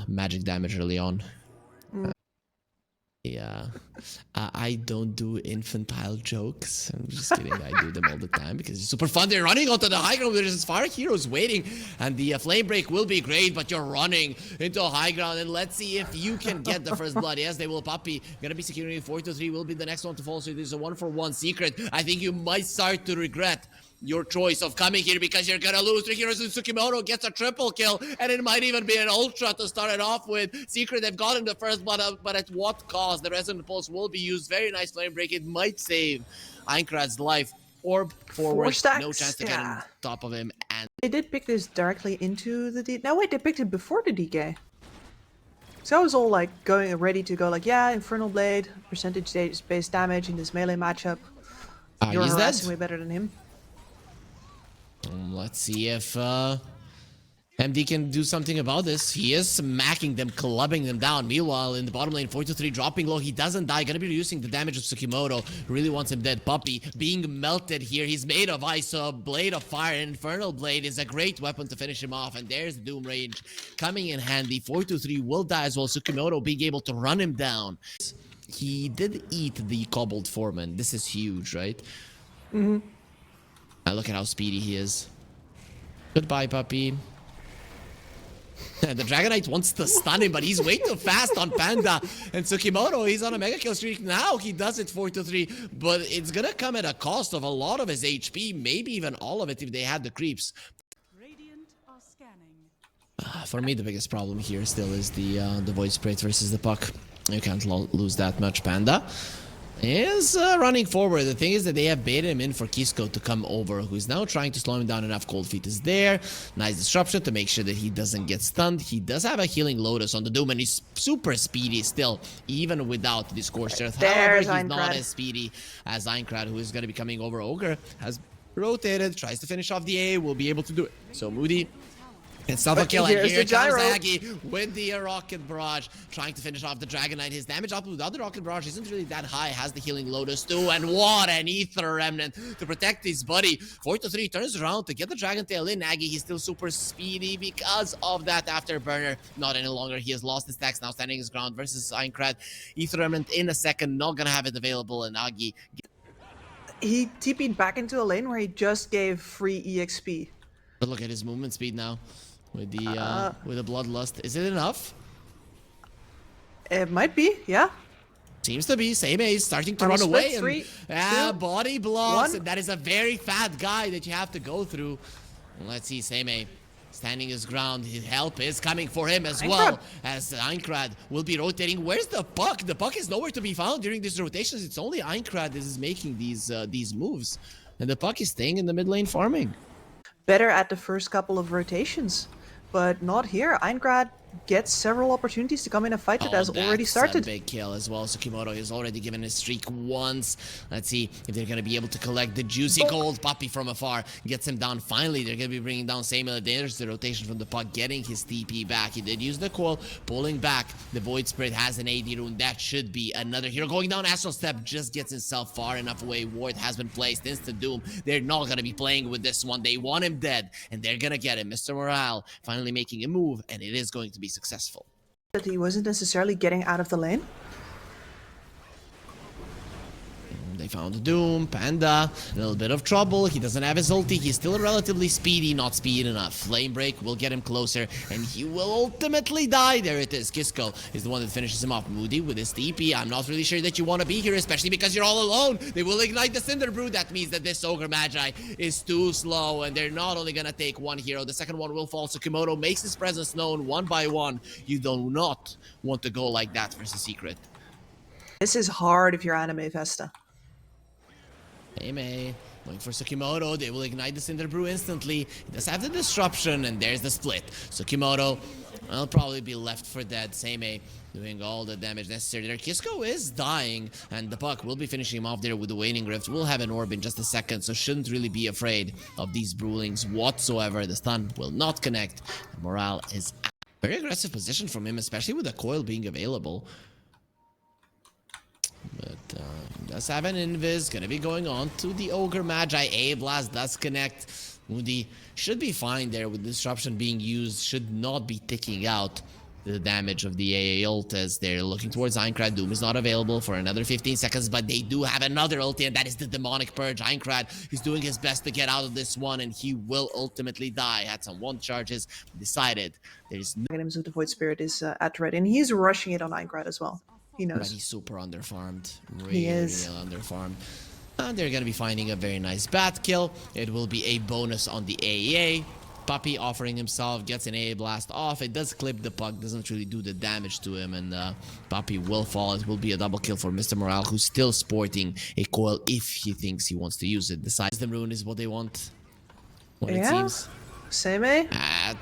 magic damage early on. Yeah, I don't do infantile jokes. I'm just kidding. I do them all the time because it's super fun. They're running onto the high ground. There's fire heroes waiting, and the flame break will be great. But you're running into high ground, and let's see if you can get the first blood. Yes, they will. Puppey gonna be securing 4-3. Will be the next one to fall. So there's a 1-for-1 secret. I think you might start to regret your choice of coming here because you're gonna lose. 3 heroes and Tsukimoto gets a triple kill, and it might even be an ultra to start it off with. Secret, they've gotten the first blood out, but at what cost? The Resonant Pulse will be used. Very nice flame break. It might save Einkrad's life. Orb forward, no chance to get on top of him. And they did pick this directly into the D. No, wait, they picked it before the DK. So I was all like ready to go like, yeah, Infernal Blade, percentage-based damage in this melee matchup. You're harassing way better than him. Let's see if MD can do something about this. He is smacking them, clubbing them down. Meanwhile, in the bottom lane, 4-3 dropping low. He doesn't die. Gonna be reducing the damage of Tsukimoto. Really wants him dead. Puppey being melted here. He's made of ice, so a Blade of Fire, Infernal Blade is a great weapon to finish him off. And there's the Doom Rage coming in handy. 4-3 will die as well. Tsukimoto being able to run him down. He did eat the Cobbled Foreman. This is huge, right? Mm-hmm. Now look at how speedy he is. Goodbye, Puppey. The Dragon Knight wants to stun him, but he's way too fast on Panda. And Tsukimoto, he's on a mega kill streak now. He does it 4-3, but it's gonna come at a cost of a lot of his HP, maybe even all of it if they had the creeps. Radiant are scanning. For me, the biggest problem here still is the Void Sprite versus the puck. You can't lose that much. Panda is running forward. The thing is that they have baited him in for Kisco to come over, who's now trying to slow him down enough. Cold Feet is there. Nice disruption to make sure that he doesn't get stunned. He does have a healing Lotus on the Doom, and he's super speedy still, even without the Scorched Earth. However, he's not as speedy as Einkrad, who is going to be coming over. Ogre has rotated, tries to finish off the A, will be able to do it. So Moody and Self kill, and here comes Aggie with the Rocket Barrage, trying to finish off the Dragon Knight. His damage output without the Rocket Barrage isn't really that high. Has the Healing Lotus too, and what an Ether Remnant to protect his buddy. 4-3 turns around to get the Dragon Tail in. Aggie, he's still super speedy because of that Afterburner. Not any longer. He has lost his stacks, now standing his ground versus Einkrad. Ether Remnant in a second, not gonna have it available, and Aggie. He TP'd back into a lane where he just gave free EXP. But look at his movement speed now. With the Bloodlust. Is it enough? It might be, yeah. Seems to be. Same A's starting to run away. Three, and, two, body blocks. one. And that is a very fat guy that you have to go through. And let's see, Same A standing his ground. His help is coming for him as well. As Einkrad will be rotating. Where's the puck? The puck is nowhere to be found during these rotations. It's only Einkrad that is making these moves. And the puck is staying in the mid lane farming. Better at the first couple of rotations. But not here. Einkrad gets several opportunities to come in a fight that has already started. A big kill as well. Tsukimoto has already given his streak once. Let's see if they're going to be able to collect the juicy gold. Puppey from afar gets him down. Finally, they're going to be bringing down Samuel. There's the rotation from the puck, getting his TP back. He did use the coil, pulling back. The Void Spirit has an AD rune. That should be another hero. Going down Astral Step, just gets himself far enough away. Ward has been placed. Instant Doom. They're not going to be playing with this one. They want him dead, and they're going to get him. Mr. Morale finally making a move, and it is going to be successful. That he wasn't necessarily getting out of the lane. They found the Doom, Panda, a little bit of trouble. He doesn't have his ulti. He's still relatively speedy, not speed enough. Flame Break will get him closer, and he will ultimately die. There it is. Kisco is the one that finishes him off. Moody with his TP. I'm not really sure that you want to be here, especially because you're all alone. They will ignite the Cinder Brood. That means that this Ogre Magi is too slow, and they're not only going to take one hero. The second one will fall. Tsukimoto makes his presence known one by one. You do not want to go like that versus Secret. This is hard if you're anime Festa. May going for Tsukimoto. They will ignite the Cinder Brew instantly. He does have the disruption, and there's the split. Tsukimoto will probably be left for dead. May doing all the damage necessary there. Kisco is dying, and the puck will be finishing him off there with the Waning Rift. We'll have an orb in just a second, so shouldn't really be afraid of these Brewlings whatsoever. The stun will not connect. The morale is very aggressive position from him, especially with the coil being available. But does have an invis, gonna be going on to the Ogre Magi. A Blast does connect. Moody should be fine there with disruption being used, should not be ticking out. the damage of the AA ult as they're looking towards Aincrad. Doom is not available for another 15 seconds, but they do have another ulti, and that is the Demonic Purge. Aincrad is doing his best to get out of this one, and he will ultimately die. Had some one charges, decided there's no... Items of the Void Spirit is at red, and he's rushing it on Aincrad as well. He But knows. he's super underfarmed. He is. Really underfarmed. And they're gonna be finding a very nice bat kill. It will be a bonus on the AEA. PUPPEY offering himself, gets an AA blast off. It does clip the puck, doesn't really do the damage to him, and PUPPEY will fall. It will be a double kill for Mr. Morale, who's still sporting a coil if he thinks he wants to use it. Decides the rune is what they want. What it seems. Same, eh?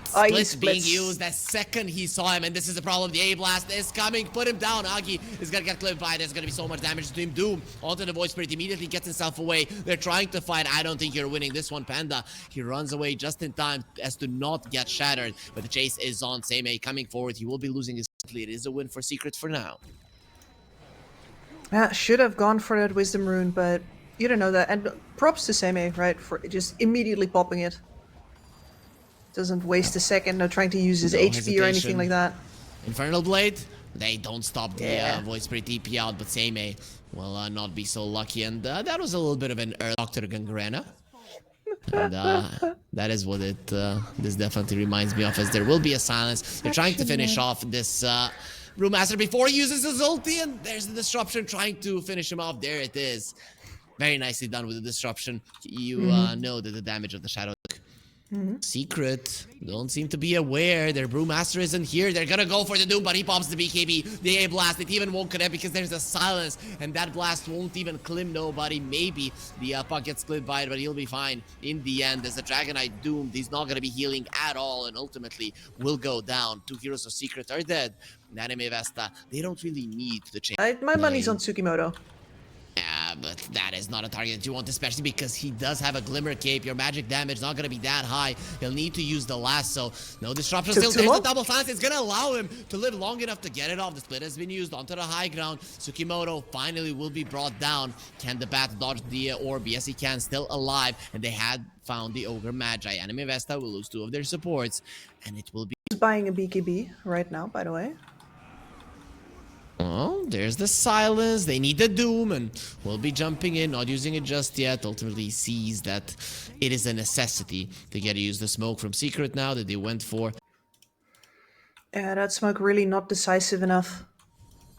Split he being splits. used the second he saw him, and this is the problem. The A blast is coming. Put him down. Agi is gonna get clipped by it. There's gonna be so much damage to him. Doom onto the Void Spirit immediately gets himself away. They're trying to fight. I don't think you're winning this one, Panda. He runs away just in time as to not get shattered, but the chase is on. Same A coming forward. He will be losing his lead. It is a win for Secret for now. Yeah, should have gone for that Wisdom Rune, but you don't know that. And props to Seme, right, for just immediately popping it. Doesn't waste a second, no trying to use his No HP or hesitation. anything like that. Infernal Blade, they don't stop the Yeah. Void Spirit TP out, but Same will not be so lucky, and that was a little bit of an early Dr. Gangrena. And that is what it this definitely reminds me of, as there will be a silence. They're trying to finish off this Brewmaster before he uses his ulti, and there's the disruption trying to finish him off. There it is. Very nicely done with the disruption. You know that the damage of the Shadow. Secret don't seem to be aware. Their Brewmaster isn't here. They're gonna go for the Doom, but he pops the BKB. The A blast, it even won't connect because there's a silence, and that blast won't even clip nobody. Maybe the puck gets clipped by it, but he'll be fine in the end. There's a Dragonite doomed. He's not gonna be healing at all, and ultimately will go down. Two heroes of Secret are dead. Anime Vesta, they don't really need the change. My money's on Tsukimoto. Yeah, but that is not a target that you want, especially because he does have a Glimmer Cape. Your magic damage not going to be that high. He'll need to use the lasso. No disruption still. There's the double silence. It's going to allow him to live long enough to get it off. The split has been used onto the high ground. Tsukimoto finally will be brought down. Can the bat dodge the orb? Yes, he can. Still alive. And they had found the Ogre Magi. Anime Vesta will lose two of their supports. And it will be... He's buying a BKB right now, by the way. Oh, there's the silence. They need the Doom, and we'll be jumping in, not using it just yet. Ultimately, he sees that it is a necessity to get to use the smoke from Secret now that they went for. Yeah, that smoke really not decisive enough.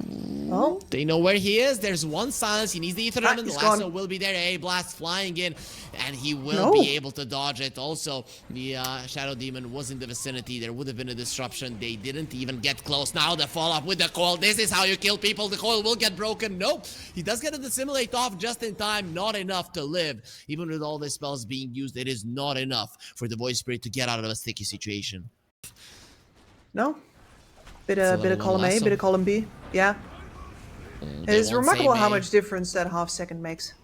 Well, They know where he is. There's one silence. He needs the Ether and the he's lasso gone. will be there. A blast flying in, and he will be able to dodge it. Also, the Shadow Demon was in the vicinity. There would have been a disruption. They didn't even get close. Now the follow-up with the coil. This is how you kill people. The coil will get broken. Nope. He does get a dissimulate off just in time. Not enough to live. Even with all the spells being used, it is not enough for the Void Spirit to get out of a sticky situation. no. Bit of column A, bit of column B. Yeah. They It's want remarkable how Same A. much difference that half second makes.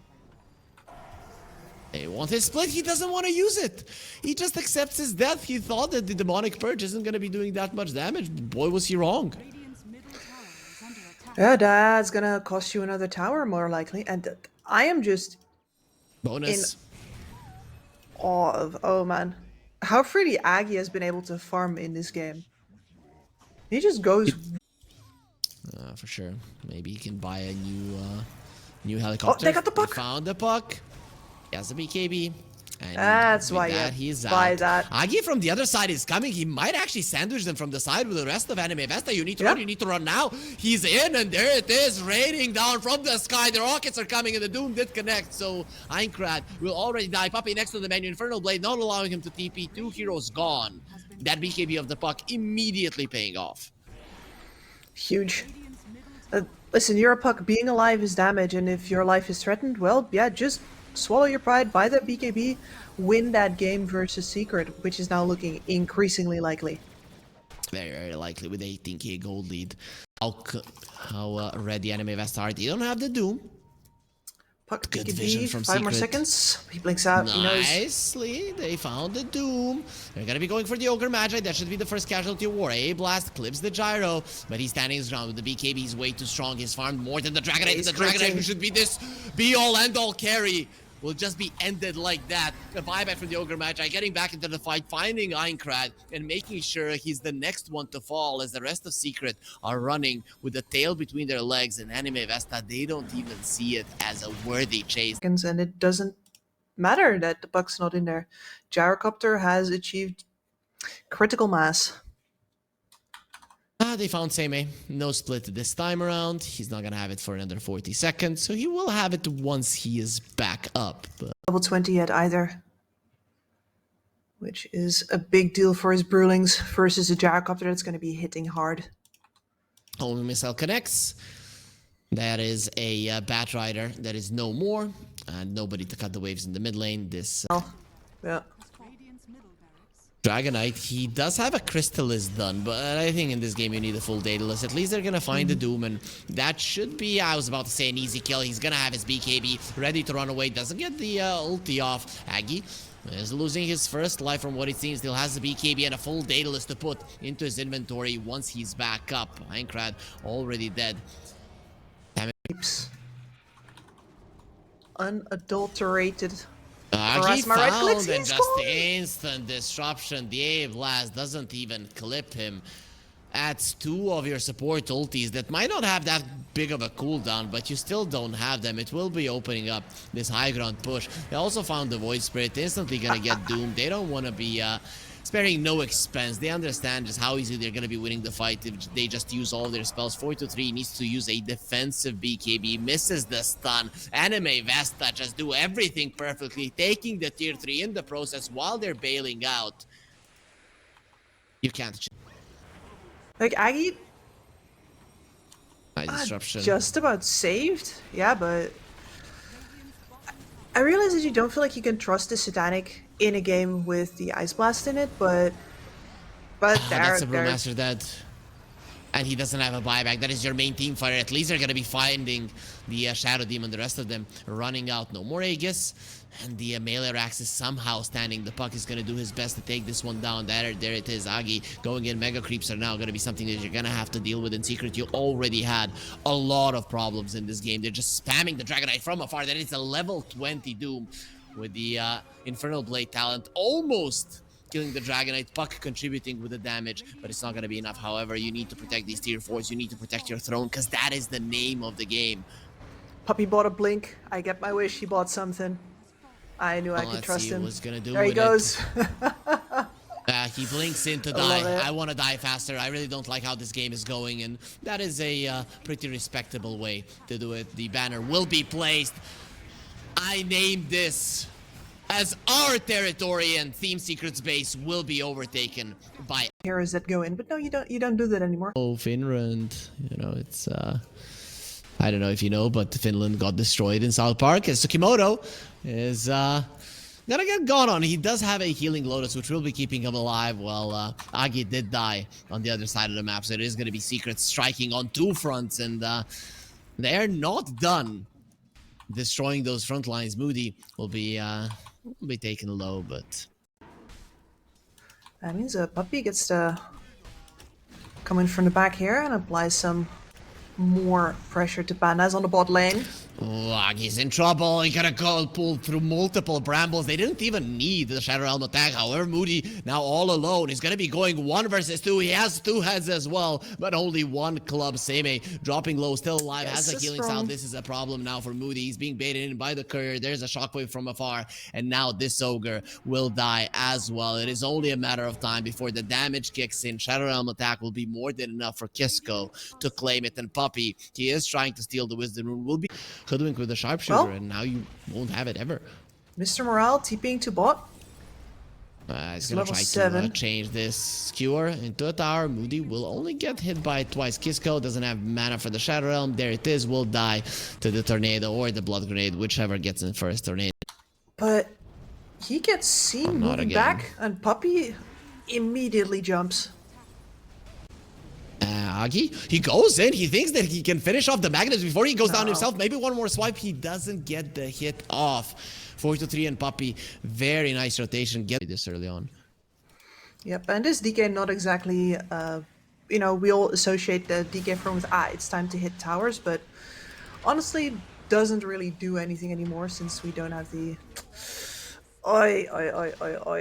They want his split. He doesn't want to use it. He just accepts his death. He thought that the Demonic Purge isn't going to be doing that much damage. Boy, was he wrong. Radiant's middle tower is under attack. Yeah, that's gonna cost you another tower, more likely. And I am just Bonus. awe of, oh man, how freely Aggie has been able to farm in this game. He just goes. For sure. Maybe he can buy a new helicopter. they got the puck. He found the puck. He has the BKB. And That's with why that, you he's buy out. that. Agi from the other side is coming. He might actually sandwich them from the side with the rest of Anime Vesta. You need to Yeah. run. You need to run now. He's in, and there it is, raining down from the sky. The rockets are coming, and the Doom did connect. So Aincrad will already die. PUPPEY next to the menu. Infernal Blade not allowing him to TP. Two heroes gone. That BKB of the puck immediately paying off. Huge. Listen, you're a puck. Being alive is damage, and if your life is threatened, well, yeah, just swallow your pride, buy that BKB, win that game versus Secret, which is now looking increasingly likely. Very, very likely with 18k gold lead. How ready Anime Vesta are. They don't have the Doom. Puck Good vision BKB, from 5 more Secret. seconds. He blinks out. He knows. Nicely, they found the Doom. They're gonna be going for the Ogre Magi. That should be the first casualty of war. A blast clips the gyro, but he's standing his ground with the BKB. He's way too strong. He's farmed more than the Dragonite. He's The Dragonite critting. should be this be all end all carry. will just be ended like that. The buyback from the Ogre Magi getting back into the fight, finding Aincrad, and making sure he's the next one to fall as the rest of Secret are running with the tail between their legs. And Anime Vesta, they don't even see it as a worthy chase. And it doesn't matter that the puck's not in there. Gyrocopter has achieved critical mass. They found Seimei. No split this time around. He's not gonna have it for another 40 seconds, so he will have it once he is back up. But Level 20 yet either, which is a big deal for his Brewlings versus a Gyrocopter that's going to be hitting hard. Homing missile connects. That is a Bat Rider that is no more, and nobody to cut the waves in the mid lane. This Yeah. Radiant's middle barracks. Dragonite, he does have a Crystallis done, but I think in this game you need a full Daedalus. At least they're gonna find the Doom, and that should be, I was about to say, an easy kill. He's gonna have his BKB ready to run away. Doesn't get the ulti off. Aggie is losing his first life from what it seems. Still has the BKB and a full Daedalus to put into his inventory once he's back up. Aincrad already dead. Unadulterated. He my right clicks, found and he's just gone. instant disruption. The A blast doesn't even clip him. Adds 2 of your support ultis that might not have that big of a cooldown, but you still don't have them. It will be opening up this high ground push. They also found the Void Spirit, instantly gonna get doomed. They don't want to be sparing no expense. They understand just how easy they're gonna be winning the fight if they just use all their spells. 4-3 needs to use a defensive BKB, misses the stun. Anime Vesta just do everything perfectly, taking the tier 3 in the process while they're bailing out. You can't. Like Aggie, Disruption. just about saved. Yeah, but I realize that you don't feel like you can trust the Satanic in a game with the Ice Blast in it, but That's a there. Brewmaster dead. And he doesn't have a buyback. That is your main team fighter. At least they're going to be finding the Shadow Demon. The rest of them running out. No more Aegis. And the melee Rax is somehow standing. The puck is going to do his best to take this one down. There it is. Agi going in. Mega creeps are now going to be something that you're going to have to deal with. In Secret, you already had a lot of problems in this game. They're just spamming the Dragonite from afar. That is a level 20 Doom with the Infernal Blade talent. Almost killing the Dragonite, puck contributing with the damage, but it's not going to be enough. However, you need to protect these tier 4s. You need to protect your throne, because that is the name of the game. Puppy bought a blink. I get my wish. He bought something. I knew I could Let's trust see him. what he's gonna do There he with goes. He blinks in to love die. it. I want to die faster. I really don't like how this game is going, and that is a pretty respectable way to do it. The banner will be placed. I named this as our territory, and Theme Secret's base will be overtaken by Heroes that go in, but no, you don't. You don't do that anymore. Finland. You know, it's I don't know if you know, but Finland got destroyed in South Park. As Tsukimoto is gonna get gone on. He does have a healing Lotus, which will be keeping him alive. Well, Agi did die on the other side of the map, so it is gonna be Secret striking on 2 fronts, and they're not done destroying those front lines. Moody will be taken low, but That means a Puppy gets to come in from the back here and apply some more pressure to Pandas on the bot lane. Agi's in trouble. He got a goal pulled through multiple brambles. They didn't even need the Shadow Realm attack. However, Moody now all alone. He's going to be going 1 versus 2. He has 2 heads as well, but only 1 club. Seimei dropping low, still alive, Yes, has a it's healing strong. sound. This is a problem now for Moody. He's being baited in by the courier. There's a shockwave from afar, and now this ogre will die as well. It is only a matter of time before the damage kicks in. Shadow Realm attack will be more than enough for Kisko to claim it, and Puppey, he is trying to steal the Wisdom Rune, will be hoodwinked with the Sharpshooter, and now you won't have it ever. Mr. Morale TPing to bot. He's gonna level try to 7. change this skewer into a tower. Moody will only get hit by it twice. Kisko doesn't have mana for the Shadow Realm. There it is. Will die to the tornado or the blood grenade, whichever gets in first. Tornado. But he gets seen not moving again. back, and Puppy immediately jumps. Agi, he goes in. He thinks that he can finish off the magnets before he goes down No. himself. Maybe one more swipe. He doesn't get the hit off. 4-3 and Puppey. Very nice rotation. Get this early on. Yep, and this DK not exactly, you know, we all associate the DK from with, it's time to hit towers, but honestly, doesn't really do anything anymore since we don't have the... Oi.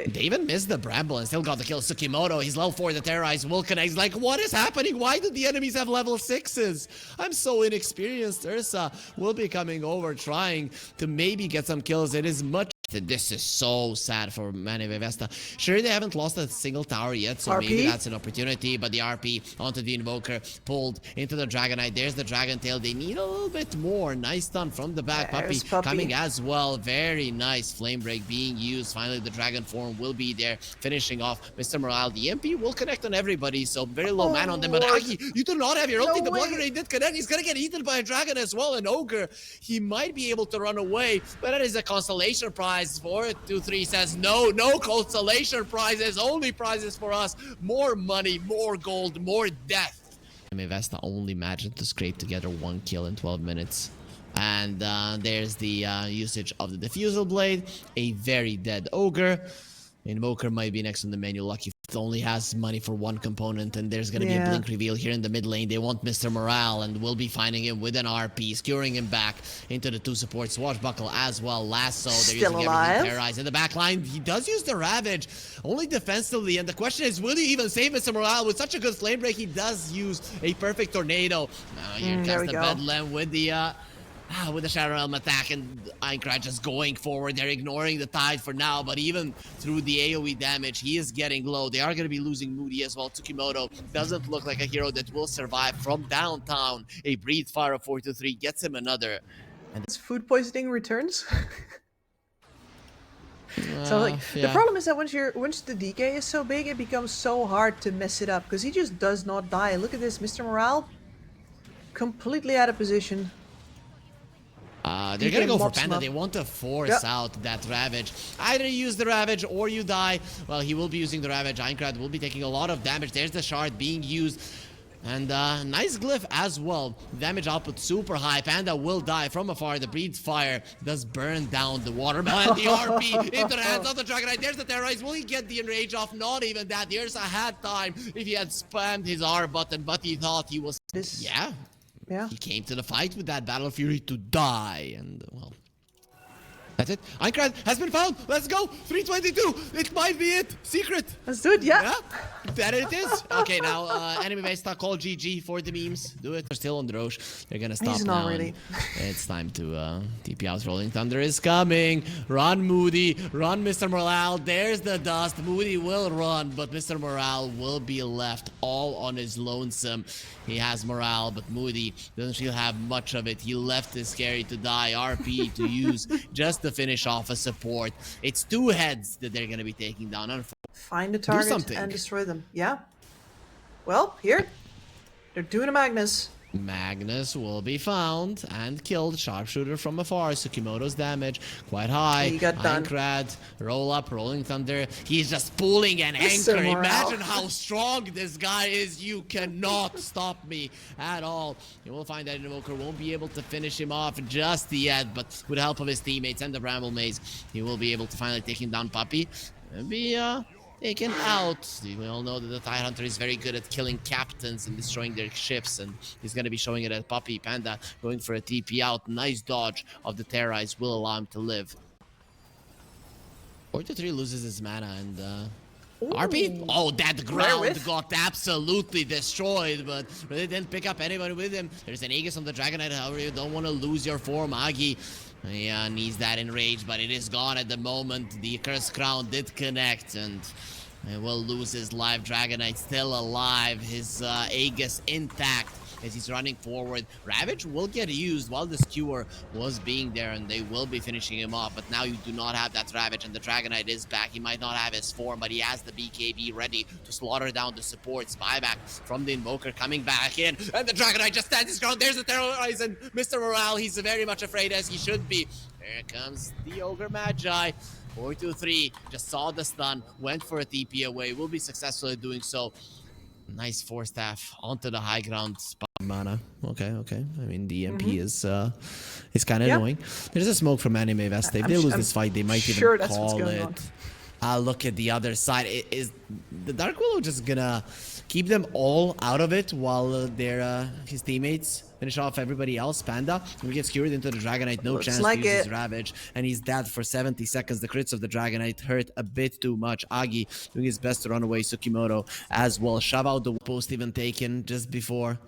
They even missed the Bramble and still got the kill. Tsukimoto, he's level 4, the Terrorize will connect. He's like, what is happening? Why do the enemies have level 6s? I'm so inexperienced. Ursa will be coming over, trying to maybe get some kills. It is much... This is so sad for AVESTA. Sure, they haven't lost a single tower yet, so maybe that's an opportunity. But the RP onto the Invoker, pulled into the Dragonite. There's the Dragon Tail. They need a little bit more. Nice stun from the back. Puppey coming as well. Very nice Flame Break being used. Finally, the Dragon Form will be there, finishing off Mr. Morale. The MP will connect on everybody, so very low man on them. But Agi, you do not have your ulti. The block grenade did connect. He's gonna get eaten by a Dragon as well. An Ogre, he might be able to run away, but that is a consolation prize. 423 says no consolation prizes, only prizes for us. More money, more gold, more death. AVESTA only managed to scrape together 1 kill in 12 minutes. And there's the usage of the Diffusal Blade, a very dead Ogre. Invoker might be next on the menu. Lucky only has money for 1 component, and there's gonna be a blink reveal here in the mid lane. They want Mr. Morale, and we'll be finding him with an RP, skewering him back into the 2 supports. Swashbuckle as well. Lasso, they're Still using alive. everything. Terrorize in the back line. He does use the Ravage, only defensively, and the question is, will he even save Mr. Morale? With such a good flame break, he does use a perfect tornado. Here comes the Bedlam with the Shadow Realm attack, and Aincrad just going forward. They're ignoring the tide for now, but even through the AoE damage, he is getting low. They are going to be losing Moody as well. Tsukimoto doesn't look like a hero that will survive from downtown. A Breathe Fire of 423 gets him another. And food poisoning returns. So like the problem is that once the DK is so big, it becomes so hard to mess it up because he just does not die. Look at this, Mr. Morale, completely out of position. They're gonna go for Panda. They want to force out that Ravage. Either you use the Ravage or you die. Well, he will be using the Ravage. Aincrad will be taking a lot of damage. There's the Shard being used. And nice Glyph as well. Damage output super high. Panda will die from afar. The Breathe Fire does burn down the watermelon. The RP into the hands of the Dragonite. There's the Terrorize. Will he get the Enrage off? Not even that. The Ursa had time if he had spammed his R button, but he thought he was... Yeah, he came to the fight with that Battle Fury to die, and well, that's it. Aincrad has been found. Let's go. 322. It might be it. Secret. Let's do it. Yeah. That it is. Okay, now AVESTA call GG for the memes. Do it. They're still on the Roche. They're gonna stop now. Not really. It's time to TP out. Rolling Thunder is coming. Run, Moody. Run, Mr. Morale. There's the dust. Moody will run, but Mr. Morale will be left all on his lonesome. He has morale, but Moody doesn't really have much of it. He left his Scary to die. RP to use just to finish off a support. It's 2 heads that they're going to be taking down. Find a target and destroy them. Yeah. Well, here. They're doing a Magnus. Magnus will be found and killed. Sharpshooter from afar. Tsukimoto's damage quite high. He got done. Aincrad, roll up, Rolling Thunder. He's just pulling an anchor. Imagine how strong this guy is. You cannot stop me at all. You will find that Invoker won't be able to finish him off just yet, but with the help of his teammates and the Bramble Maze, he will be able to finally take him down. Puppey and be taken out. We all know that the Tidehunter is very good at killing captains and destroying their ships, and he's going to be showing it at Puppey. Panda going for a TP out. Nice dodge of the Terrorize will allow him to live. 4-3 loses his mana, and RP? Oh, that ground got absolutely destroyed, but really didn't pick up anybody with him. There's an Aegis on the Dragonite. However, you don't want to lose your form. Agi needs that Enrage, but it is gone at the moment. The Cursed Crown did connect, and he will lose his life. Dragonite still alive. His Aegis intact as he's running forward. Ravage will get used while the Skewer was being there, and they will be finishing him off. But now you do not have that Ravage, and the Dragonite is back. He might not have his form, but he has the BKB ready to slaughter down the supports. Buyback from the Invoker coming back in, and the Dragonite just stands his ground. There's the Terrorize, and Mr. Morale, he's very much afraid, as he should be. There comes the Ogre Magi. 4-2-3, just saw the stun, went for a TP away, will be successful at doing so. Nice 4-staff onto the high ground spot. Mana. Okay. I mean, the MP is kind of annoying. There's a smoke from AVESTA. If they lose this fight, they might even call it Look at the other side. Is the Dark Willow just gonna keep them all out of it while his teammates finish off everybody else? Panda he gets cured into the Dragonite, no Looks chance like to use his it. Ravage, and he's dead for 70 seconds. The crits of the Dragonite hurt a bit too much. Agi doing his best to run away. Sukimoto as well. Shove out the post even taken just before.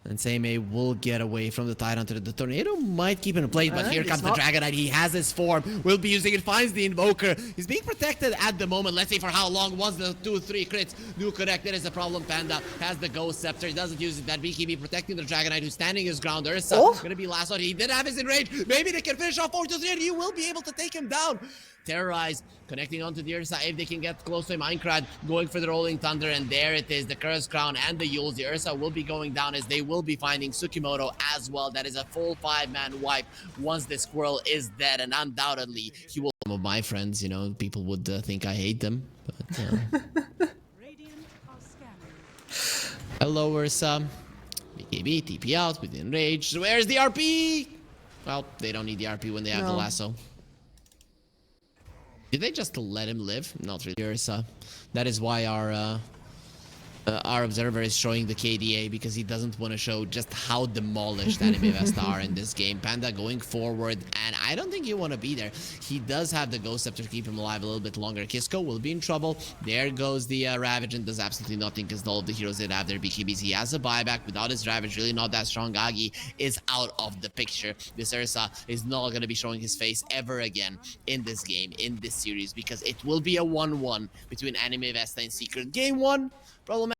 And Seimei will get away from the Tidehunter. The Tornado might keep it in play, but here He's comes the not. Dragonite. He has his form. Will be using it. Finds the Invoker. He's being protected at the moment. Let's see for how long. Once the 2-3 crits do connect, there is a problem. Panda has the Ghost Scepter. He doesn't use it. That BKB protecting the Dragonite, who's standing his ground. Ursa gonna be last one. He did have his enrage. Maybe they can finish off 4-3, and he will be able to take him down. Terrorize, connecting onto the Ursa if they can get close to him. Minecraft going for the Rolling Thunder, and there it is. The Curse Crown and the Yules. The Ursa will be going down as they will be finding Sukimoto as well. That is a full 5-man wipe once the squirrel is dead, and undoubtedly he will. Some of my friends, you know, people would think I hate them, but Radiant are scanning. hello Ursa. BKB, TP out with enrage. Where's the RP? Well, they don't need the RP when they have the No. lasso. Did they just let him live? Not really. Ursa. That is why our observer is showing the KDA, because he doesn't want to show just how demolished Anime Vesta are in this game. Panda going forward, and I don't think you want to be there. He does have the Ghost Scepter to keep him alive a little bit longer. Kisco will be in trouble. There goes the Ravage, and does absolutely nothing because all of the heroes did have their BKBs. He has a buyback. Without his Ravage, really not that strong. Agi is out of the picture. This Ursa is not going to be showing his face ever again in this game, in this series, because it will be a 1-1 between Anime Vesta and Secret. Game 1, problem